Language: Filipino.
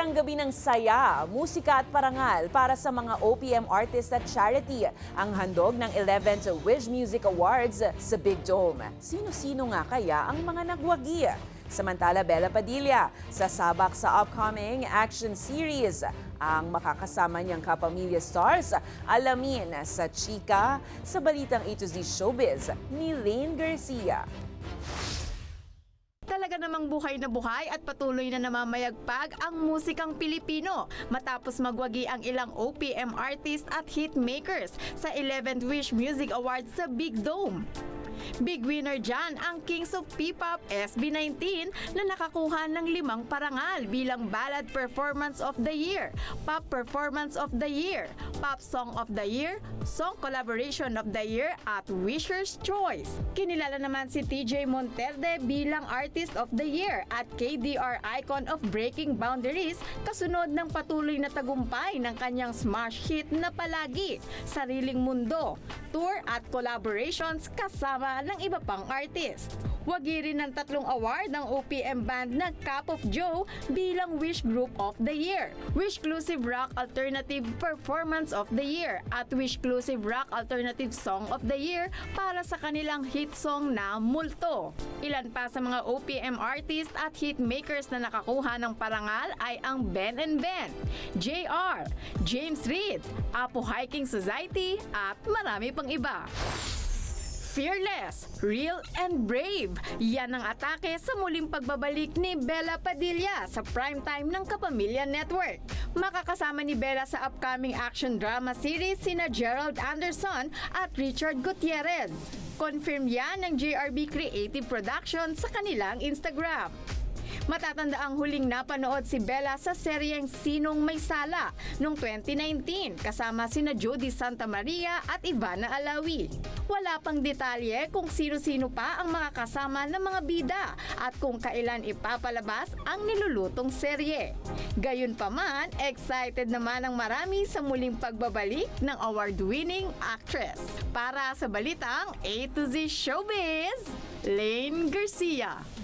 Isang gabi ng saya, musika at parangal para sa mga OPM artist at charity ang handog ng 11th Wish Music Awards sa Big Dome. Sino-sino nga kaya ang mga nagwagi? Samantala, Bella Padilla, sasabak sa upcoming action series. Ang makakasama niyang kapamilya stars, alamin sa chika sa balitang A to Z Showbiz ni Lane Garcia. Talaga namang buhay na buhay at patuloy na namamayagpag ang musikang Pilipino matapos magwagi ang ilang OPM artists at hitmakers sa 11th Wish Music Awards sa Big Dome. Big winner dyan ang Kings of P-Pop SB19 na nakakuha ng 5 parangal bilang Ballad Performance of the Year, Pop Performance of the Year, Pop Song of the Year, Song Collaboration of the Year at Wisher's Choice. Kinilala naman si TJ Monterde bilang Artist of the Year at KDR Icon of Breaking Boundaries kasunod ng patuloy na tagumpay ng kanyang smash hit na Palagi, Sariling Mundo, tour at collaborations kasama ng iba pang artist. Wagi rin ng 3 award ng OPM band na Cup of Joe bilang Wish Group of the Year, Wish-clusive Rock Alternative Performance of the Year at Wish-clusive Rock Alternative Song of the Year para sa kanilang hit song na Multo. Ilan pa sa mga OPM artist at hitmakers na nakakuha ng parangal ay ang Ben and Ben, JR, James Reid, Apo Hiking Society at marami pang iba. Fearless, real and brave. Yan ang atake sa muling pagbabalik ni Bella Padilla sa primetime ng Kapamilya Network. Makakasama ni Bella sa upcoming action drama series sina Gerald Anderson at Richard Gutierrez. Confirm yan ng JRB Creative Production sa kanilang Instagram. Matatanda ang huling napanood si Bella sa seryeng Sinong May Sala noong 2019 kasama sina Jody Santa Maria at Ivana Alawi. Wala pang detalye kung sino-sino pa ang mga kasama ng mga bida at kung kailan ipapalabas ang nilulutong serye. Gayunpaman, excited naman ang marami sa muling pagbabalik ng award-winning actress. Para sa balitang A to Z Showbiz, Lane Garcia.